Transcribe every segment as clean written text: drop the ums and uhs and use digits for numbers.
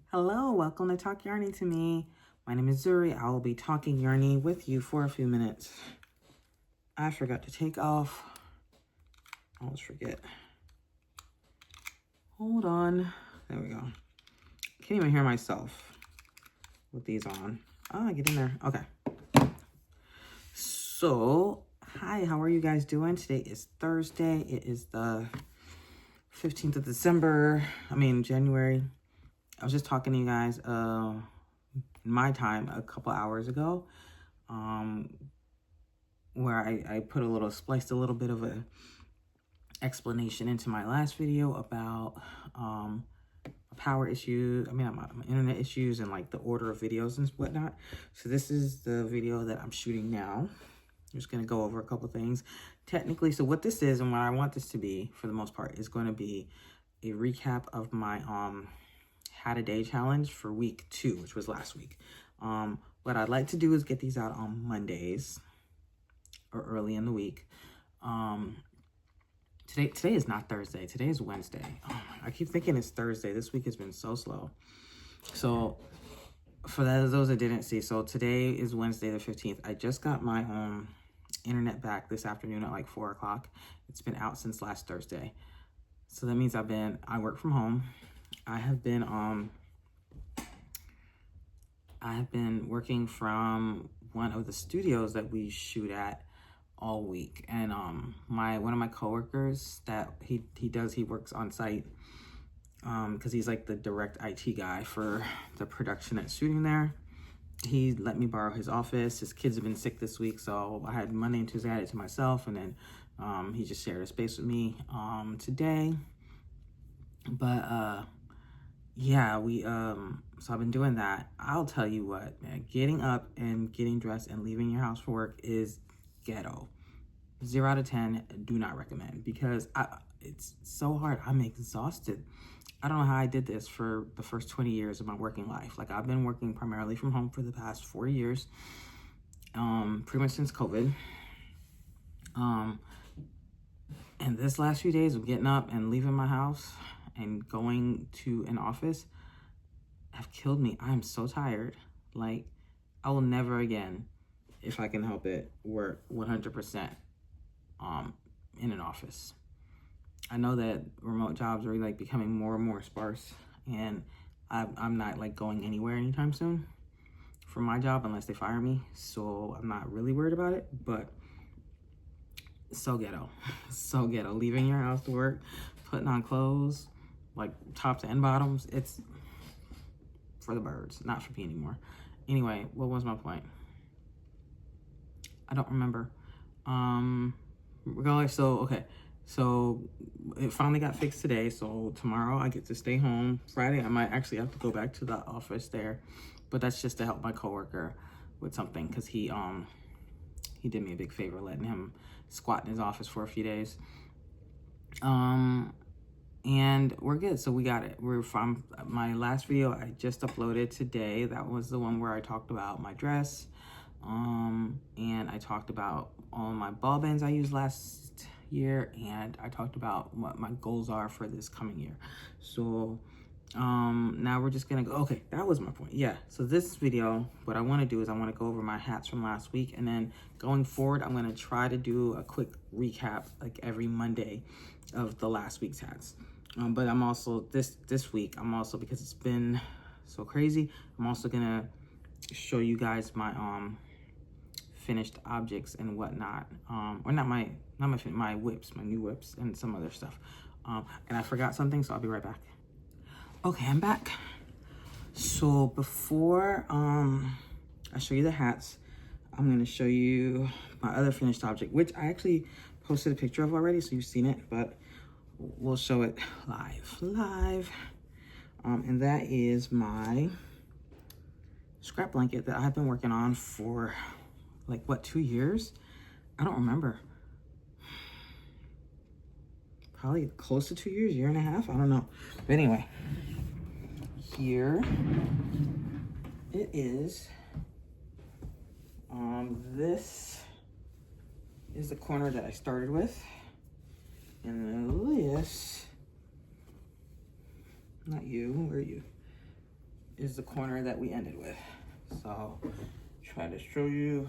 Hello, welcome to Talk Yarny to Me. My name is Zuri. I will be talking yarny with you for a few minutes. I forgot to take off. I always forget. Hold on. There we go. Can't even hear myself with these on. Ah, get in there. Okay. So, hi, how are you guys doing? Today is Thursday. It is the 15th of January. I was just talking to you guys in my time a couple hours ago, where I spliced a little bit of a explanation into my last video about power issues, internet issues and like the order of videos and whatnot. So this is the video that I'm shooting now. I'm just going to go over a couple things. Technically, so what this is and what I want this to be for the most part is going to be a recap of my Had a Day challenge for week 2, which was last week. What I'd like to do is get these out on Mondays or early in the week. Today is not Thursday. Today is Wednesday. Oh, I keep thinking it's Thursday. This week has been so slow. So for those that didn't see, so today is Wednesday the 15th. I just got my internet back this afternoon at like 4 o'clock. It's been out since last Thursday. So that means I work from home. I have been working from one of the studios that we shoot at all week, and one of my coworkers that he works on site because he's like the direct IT guy for the production that's shooting there. He let me borrow his office. His kids have been sick this week, so I had Monday and Tuesday I had it to myself, and then he just shared a space with me today. But yeah, so I've been doing that. I'll tell you what, man, getting up and getting dressed and leaving your house for work is ghetto. 0 out of 10, do not recommend, because it's so hard. I'm exhausted. I don't know how I did this for the first 20 years of my working life. Like, I've been working primarily from home for the past 4 years, pretty much since COVID. And this last few days of getting up and leaving my house and going to an office have killed me. I'm so tired. Like, I will never again, if I can help it, work 100% in an office. I know that remote jobs are like becoming more and more sparse, and I'm not like going anywhere anytime soon for my job unless they fire me, so I'm not really worried about it. But so ghetto. So ghetto. Leaving your house to work, putting on clothes, like tops and bottoms, it's for the birds, not for me anymore. Anyway, what was my point? I don't remember. Regardless, so it finally got fixed today, so tomorrow I get to stay home. Friday I might actually have to go back to the office there, but that's just to help my coworker with something, because he did me a big favor letting him squat in his office for a few days. And we're good. So we got it. We're from my last video I just uploaded today. That was the one where I talked about my dress. And I talked about all my ball bands I used last year, and I talked about what my goals are for this coming year. So now we're just gonna go. Okay, that was my point. Yeah, so this video, what I want to do is I want to go over my hats from last week, and then going forward I'm going to try to do a quick recap like every Monday of the last week's hats. But I'm also this week, I'm also, because it's been so crazy, I'm also gonna show you guys my finished objects and whatnot, or not my WIPS, my new WIPS, and some other stuff. And I forgot something, so I'll be right back. Okay, I'm back. So before I show you the hats, I'm gonna show you my other finished object, which I actually posted a picture of already, so you've seen it, but we'll show it live. And that is my scrap blanket that I've been working on for like, what, 2 years? I don't remember. Probably close to 2 years, year and a half, I don't know. But anyway, here it is. This is the corner that I started with. And this, not you, where are you? is the corner that we ended with. So try to show you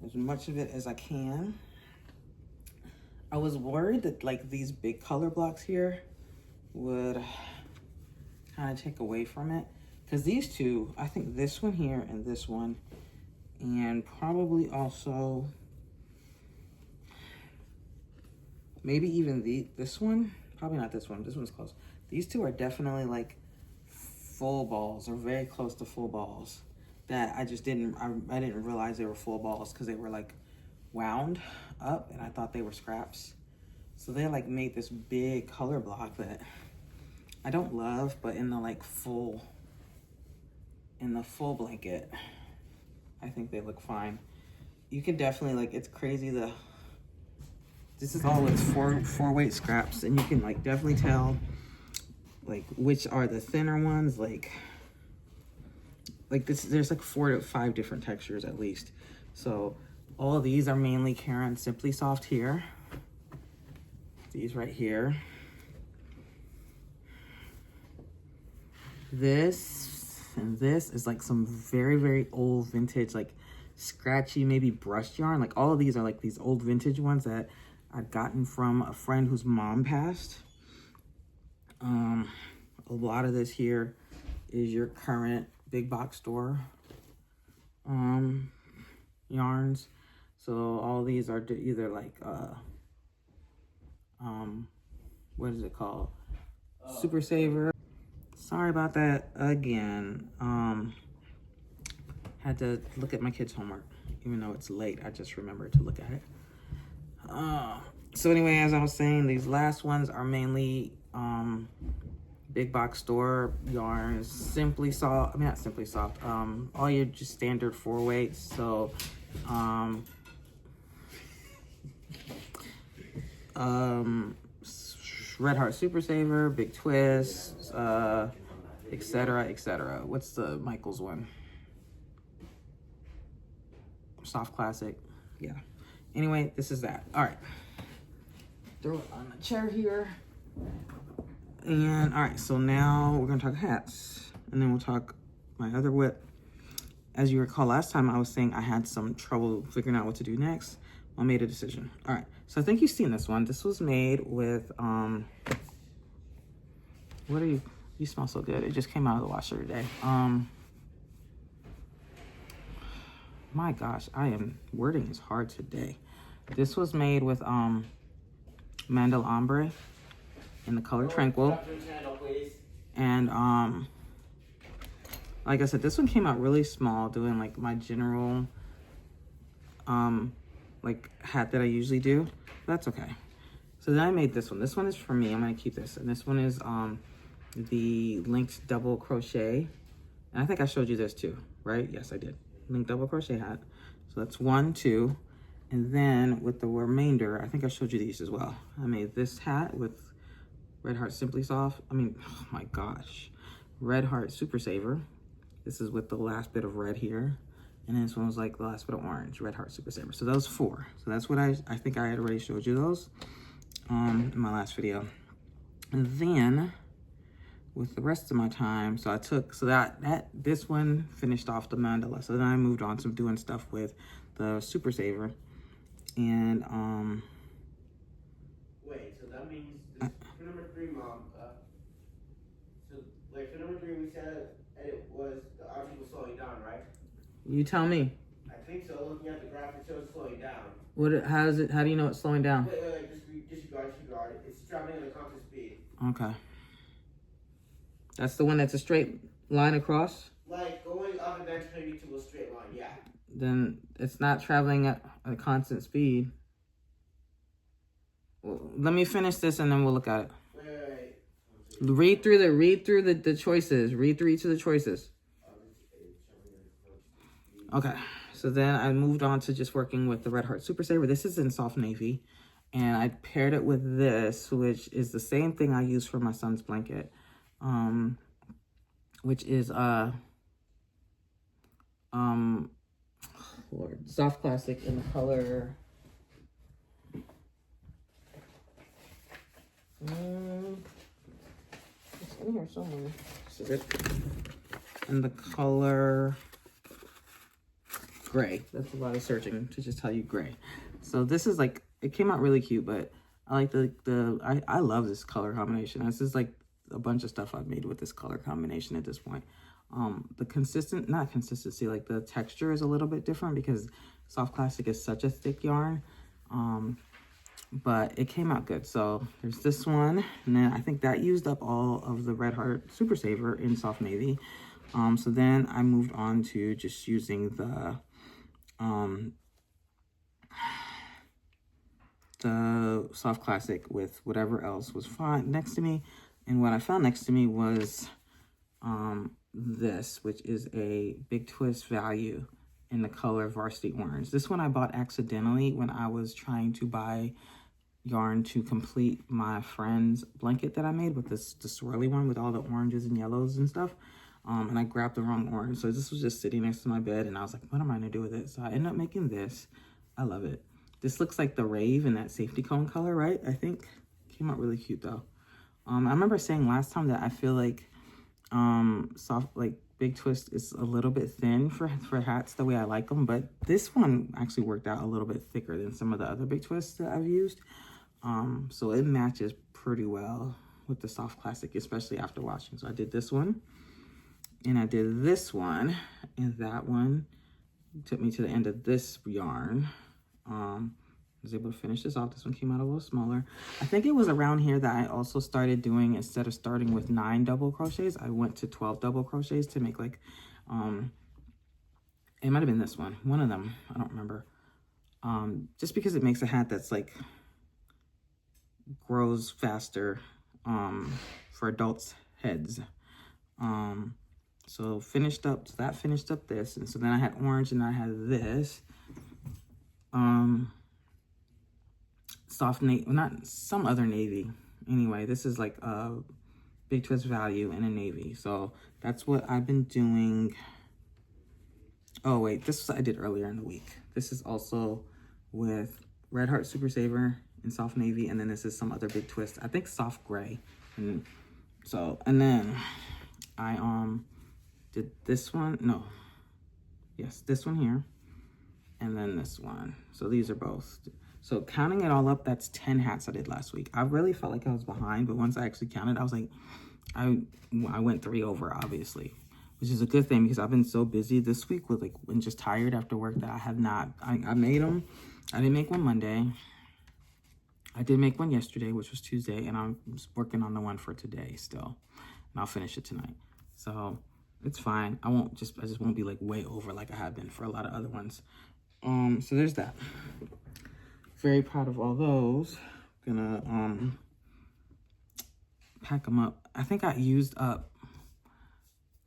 as much of it as I can. I was worried that like these big color blocks here would kind of take away from it, because these two, I think this one here and this one, and probably also maybe even this one, probably not this one, this one's close. These two are definitely like full balls, or very close to full balls, that I just didn't, I didn't realize they were full balls because they were like wound up and I thought they were scraps. So they like made this big color block that I don't love, but in the like full blanket, I think they look fine. You can definitely like, it's crazy, this is all its four weight scraps, and you can like definitely tell like which are the thinner ones, like this, there's like 4 to 5 different textures at least. So all of these are mainly Karen Simply Soft here. These right here. This and this is like some very, very old vintage, like scratchy, maybe brushed yarn. Like all of these are like these old vintage ones that I'd gotten from a friend whose mom passed. A lot of this here is your current big box store yarns. So all these are either like what is it called, Super Saver. Sorry about that again. Had to look at my kids' homework, even though it's late. I just remembered to look at it. So anyway, as I was saying, these last ones are mainly big box store yarns, Simply Soft, I mean not Simply Soft, all your just standard 4 weights. So Red Heart Super Saver, Big Twist, etc, etc. What's the Michaels one? Soft Classic. Yeah. Anyway, this is that. All right. Throw it on the chair here. And all right, so now we're gonna talk hats, and then we'll talk my other WIP. As you recall, last time I was saying I had some trouble figuring out what to do next. I made a decision. All right, so I think you've seen this one. This was made with, what are you smell so good. It just came out of the washer today. My gosh, wording is hard today. This was made with Mandel Ombre in the color Tranquil. And like I said, this one came out really small, doing like my general like hat that I usually do. That's okay. So then I made this one. This one is for me. I'm gonna keep this. And this one is the linked double crochet. And I think I showed you this too, right? Yes, I did. Linked double crochet hat. So that's 1, 2. And then with the remainder, I think I showed you these as well. I made this hat with Red Heart Simply Soft. I mean, oh my gosh. Red Heart Super Saver. This is with the last bit of red here. And then this one was like the last bit of orange, Red Heart Super Saver. So those 4. So that's what I think I had already showed you those in my last video. And then with the rest of my time, so I took, so this one finished off the mandala. So then I moved on to doing stuff with the Super Saver. And wait, so that means this, for number 3, Mom, so like for number 3 we said it was, the object was slowing down, right? You tell me. I think so. Looking at the graph, it shows slowing down. How do you know it's slowing down? Wait, disregard it. It's traveling at a constant speed. Okay. That's the one that's a straight line across? Like going up and then turning to a straight line, yeah. Then it's not traveling at a constant speed. Well, let me finish this and then we'll look at it. Wait. Read through the choices. Read through each of the choices. Okay, so then I moved on to just working with the Red Heart Super Saver. This is in soft navy, and I paired it with this, which is the same thing I use for my son's blanket, which is Soft Classic in the color. It's in here somewhere. This is it. And the color gray. That's a lot of searching to just tell you gray. So this is like, it came out really cute, but I like I love this color combination. This is like a bunch of stuff I've made with this color combination at this point. The not consistency, like the texture is a little bit different because Soft Classic is such a thick yarn. But it came out good. So there's this one, and then I think that used up all of the Red Heart Super Saver in Soft Navy. So then I moved on to just using the Soft Classic with whatever else was fine next to me. And what I found next to me was this, which is a Big Twist Value in the color Varsity Orange. This one I bought accidentally when I was trying to buy yarn to complete my friend's blanket that I made with the swirly one with all the oranges and yellows and stuff. And I grabbed the wrong orange. So this was just sitting next to my bed and I was like, what am I gonna do with it? So I ended up making this. I love it. This looks like the Rave in that safety cone color, right? I think came out really cute though. I remember saying last time that I feel like Big Twist is a little bit thin for hats the way I like them, but this one actually worked out a little bit thicker than some of the other Big Twists that I've used. So it matches pretty well with the Soft Classic, especially after washing. So I did this one and I did this one, and that one took me to the end of this yarn. I was able to finish this off. This one came out a little smaller. I think it was around here that I also started doing, instead of starting with 9 double crochets, I went to 12 double crochets to make like, it might've been this one of them, I don't remember. Just because it makes a hat that's like, grows faster, for adults' heads. So that finished up this, and so then I had orange and I had this. Soft navy, not some other navy. Anyway, this is like a Big Twist Value in a navy. So that's what I've been doing. Oh wait, this was I did earlier in the week. This is also with Red Heart Super Saver in Soft Navy, and then this is some other Big Twist. I think Soft Gray. And then I did this one. No. Yes, this one here. And then this one. So these are both. So counting it all up, that's 10 hats I did last week. I really felt like I was behind, but once I actually counted, I was like, I went 3 over, obviously, which is a good thing because I've been so busy this week with and just tired after work that I have not, I made them. I didn't make one Monday. I did make one yesterday, which was Tuesday, and I'm working on the one for today still, and I'll finish it tonight. So it's fine. I just won't be like way over like I have been for a lot of other ones. So there's that. Very proud of all those. Gonna pack them up. I think I used up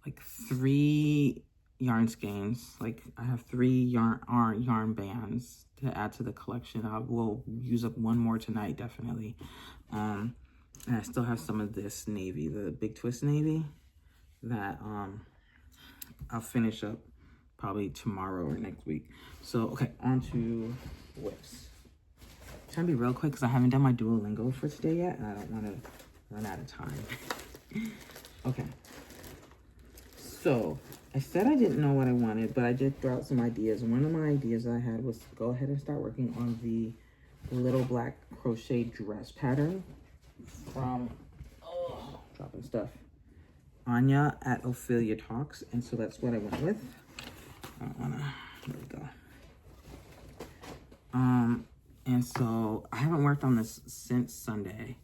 like 3 yarn skeins. Like I have 3 yarn bands to add to the collection. I will use up 1 more tonight, definitely. And I still have some of this navy, the Big Twist navy, that I'll finish up probably tomorrow or next week. So okay, on to WIPS. I'm trying to be real quick because I haven't done my Duolingo for today yet, and I don't want to run out of time. Okay. So I said I didn't know what I wanted, but I did throw out some ideas. One of my ideas I had was to go ahead and start working on the little black crochet dress pattern from dropping stuff, Anya at Ophelia Talks, and so that's what I went with. I don't wanna, there we go. And so I haven't worked on this since Sunday,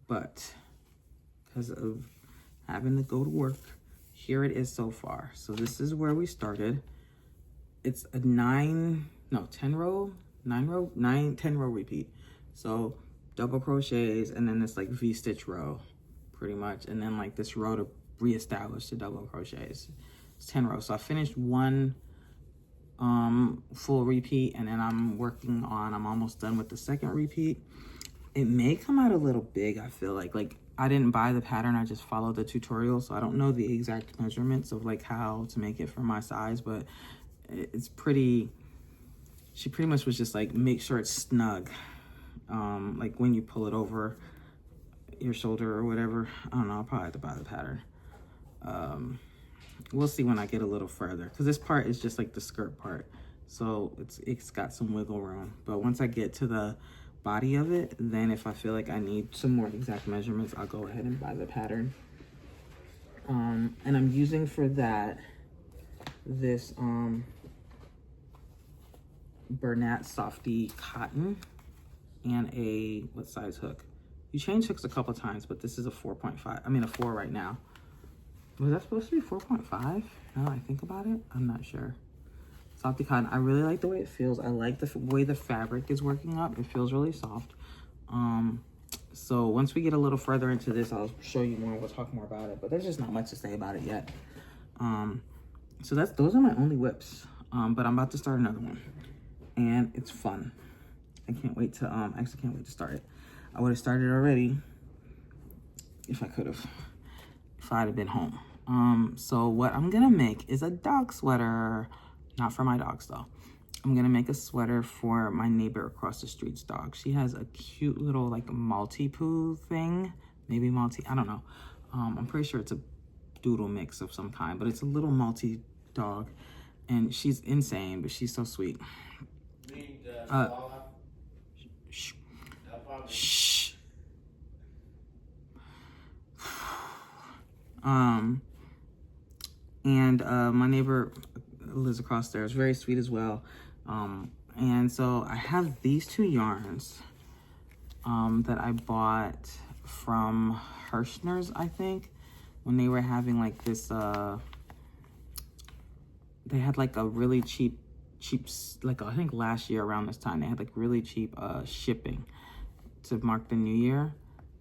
but because of having to go to work, here it is so far. So this is where we started. It's a 10 row repeat. So double crochets and then this like V-stitch row pretty much. And then like this row to reestablish the double crochets. It's 10 rows. So I finished 1 full repeat, and then I'm almost done with the second repeat. It may come out a little big, I feel like I didn't buy the pattern, I just followed the tutorial, so I don't know the exact measurements of like how to make it for my size, but it's pretty, she pretty much was just like, make sure it's snug, like when you pull it over your shoulder or whatever. I don't know, I'll probably have to buy the pattern. We'll see when I get a little further, because this part is just like the skirt part, so it's got some wiggle room. But once I get to the body of it, then if I feel like I need some more exact measurements, I'll go ahead and buy the pattern. And I'm using for that this Bernat Softy cotton and a what size hook. You change hooks a couple times, but this is a 4.5. I mean a 4 right now. Was that supposed to be 4.5? Now that I think about it, I'm not sure. Softy cotton. I really like the way it feels. I like the way the fabric is working up. It feels really soft. So once we get a little further into this, I'll show you more. We'll talk more about it. But there's just not much to say about it yet. So those are my only WIPs. But I'm about to start another one, and it's fun. I can't wait to actually can't wait to start it. I would have started already if I could have, if I'd have been home. So what I'm gonna make is a dog sweater. Not for my dogs though. I'm gonna make a sweater for my neighbor across the street's dog. She has a cute little like Maltipoo thing. Maybe Malti, I don't know. I'm pretty sure it's a doodle mix of some kind, but it's a little Malti dog. And she's insane, but she's so sweet. Shh. Shh. My neighbor lives across there. It's very sweet as well. And so I have these two yarns that I bought from Hirschner's, I think, when they were having like this, they had like a really cheap, like I think last year around this time, they had like really cheap shipping to mark the new year.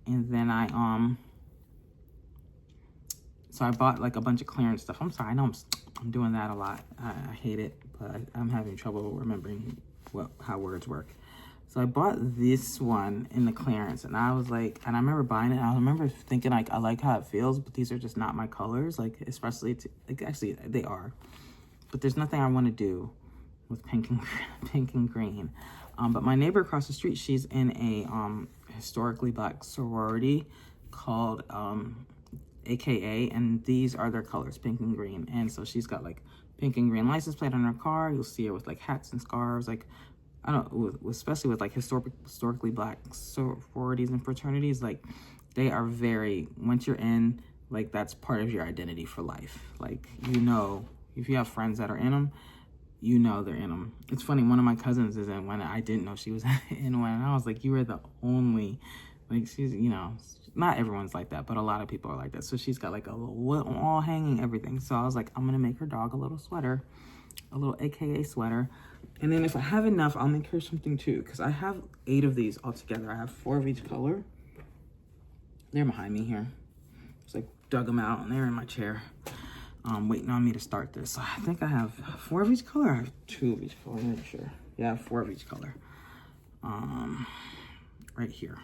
And then so I bought like a bunch of clearance stuff. I'm sorry, I know I'm doing that a lot. I hate it, but I'm having trouble remembering how words work. So I bought this one in the clearance, and I was like, and I remember buying it. I remember thinking like, I like how it feels, but these are just not my colors. Like, especially like actually they are, but there's nothing I want to do with pink and green. But my neighbor across the street, she's in a historically Black sorority called AKA, and these are their colors, pink and green. And so she's got like pink and green license plate on her car. You'll see her with like hats and scarves, like I don't, especially with like historically Black sororities and fraternities. Like they are very, once you're in, like that's part of your identity for life. Like, you know, if you have friends that are in them, you know they're in them. It's funny, one of my cousins is in one. I didn't know she was in one, and I was like, you were the only, like, she's, you know, not everyone's like that, but a lot of people are like that. So she's got like a little wall hanging, everything. So I was like, I'm gonna make her dog a little sweater, a little AKA sweater. And then if I have enough, I'll make her something too, because I have 8 of these all together. I have 4 of each color. They're behind me here. Just like dug them out, and they're in my chair, waiting on me to start this. So I think I have 4 of each color. I have 2 of each color. Make sure. Yeah, I have 4 of each color. Right here.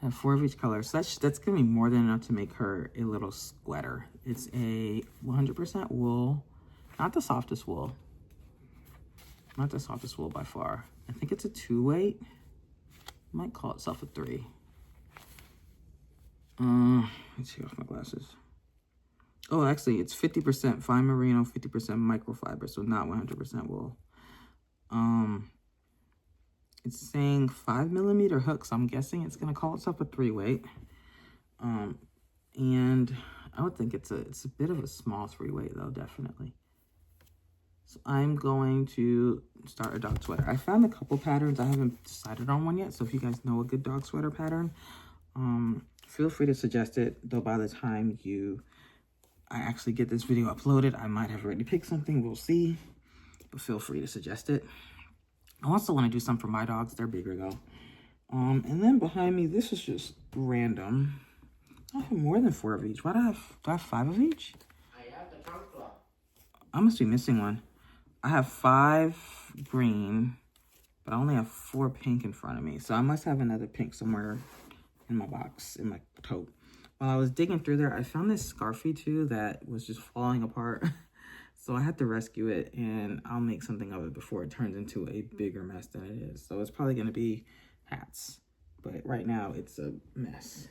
I have 4 of each color. So that's gonna be more than enough to make her a little sweater. It's a 100% wool, not the softest wool. Not the softest wool by far. I think it's a 2 weight. Might call itself a 3. Let's see off my glasses. Oh, actually, it's 50% fine merino, 50% microfiber, so not 100% wool. It's saying 5mm hook, so I'm guessing it's gonna call itself a 3 weight. And I would think it's a bit of a small 3 weight though, definitely. So I'm going to start a dog sweater. I found a couple patterns. I haven't decided on one yet, so if you guys know a good dog sweater pattern, feel free to suggest it. Though by the time I actually get this video uploaded, I might have already picked something. We'll see, but feel free to suggest it. I also want to do some for my dogs. They're bigger though. And then behind me, this is just random. I have more than 4 of each. Why do I have 5 of each? I must be missing one. I have 5 green, but I only have 4 pink in front of me. So I must have another pink somewhere in my box, in my tote. While I was digging through there, I found this scarfie too that was just falling apart. So I had to rescue it, and I'll make something of it before it turns into a bigger mess than it is. So it's probably gonna be hats, but right now it's a mess.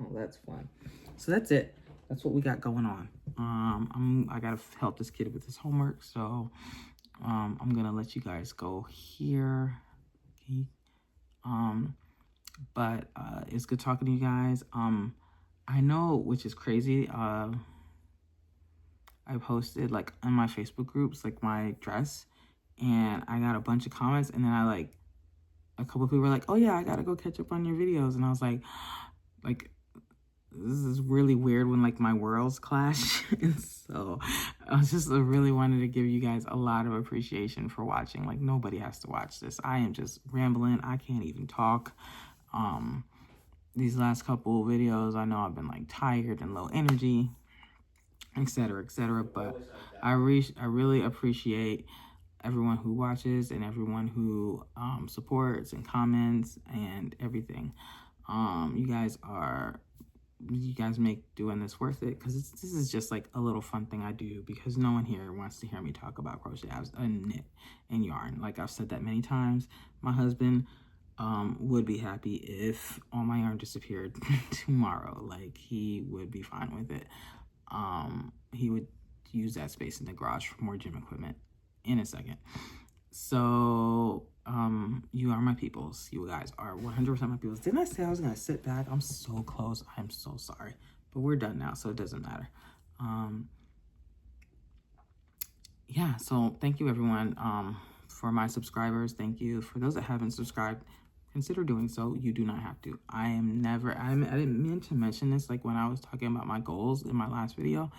Oh, that's fun. So that's it. that's what we got going on. I gotta help this kid with his homework, so I'm gonna let you guys go here. Okay. But it's good talking to you guys. I know, which is crazy. I posted like on my Facebook groups like my dress, and I got a bunch of comments, and then a couple of people were like, "Oh yeah, I gotta go catch up on your videos," and I was like, this is really weird when like my worlds clash. And so I really wanted to give you guys a lot of appreciation for watching. Like, nobody has to watch this. I am just rambling. I can't even talk. These last couple of videos, I know I've been like tired and low energy, etc., etc. But I really appreciate everyone who watches and everyone who supports and comments and everything. You guys make doing this worth it, because this is just like a little fun thing I do, because no one here wants to hear me talk about crochet. I knit and yarn. Like I've said that many times. My husband would be happy if all my yarn disappeared tomorrow. Like, he would be fine with it. He would use that space in the garage for more gym equipment in a second. So you are my peoples. You guys are 100% my peoples. Didn't I say I was gonna sit back? I'm so close. I'm so sorry, but we're done now, so it doesn't matter. Yeah, so thank you everyone. For my subscribers, thank you. For those that haven't subscribed, consider doing so. You do not have to. I didn't mean to mention this like when I was talking about my goals in my last video.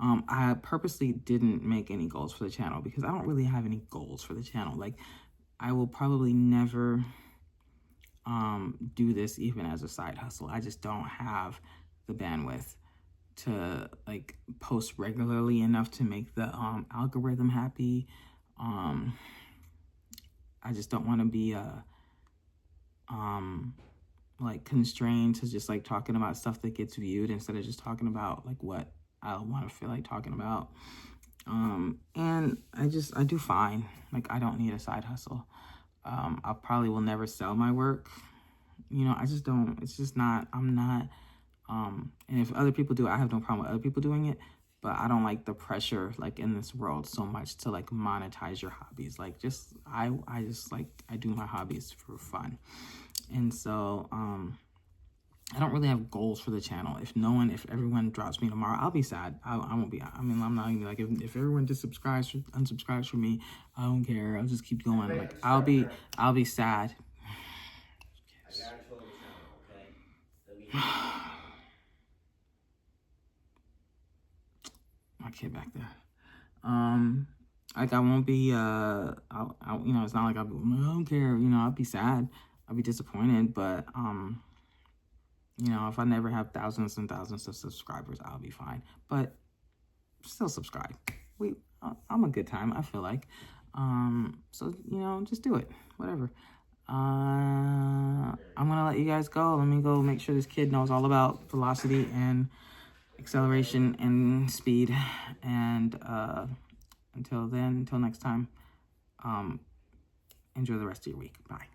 I purposely didn't make any goals for the channel, because I don't really have any goals for the channel. Like, I will probably never do this even as a side hustle. I just don't have the bandwidth to like post regularly enough to make the algorithm happy. I just don't want to be like constrained to just like talking about stuff that gets viewed, instead of just talking about like what I want to feel like talking about. And I do fine. Like, I don't need a side hustle. I probably will never sell my work. You know, I just don't, it's just not, I'm not, and if other people do it, I have no problem with other people doing it, but I don't like the pressure, like, in this world so much to like monetize your hobbies. Like, I do my hobbies for fun. And so, I don't really have goals for the channel. If everyone drops me tomorrow, I'll be sad. I won't be, I mean, I'm not even like, if everyone just unsubscribes from me, I don't care. I'll just keep going. Like, I'll be sad. My kid back there. Like, I won't be, you know, it's not like I don't care, you know, I'll be sad. I'll be disappointed, but, you know, if I never have thousands and thousands of subscribers, I'll be fine. But still subscribe. I'm a good time, I feel like. So, you know, just do it. Whatever. I'm gonna let you guys go. Let me go make sure this kid knows all about velocity and acceleration and speed. And until next time, enjoy the rest of your week. Bye.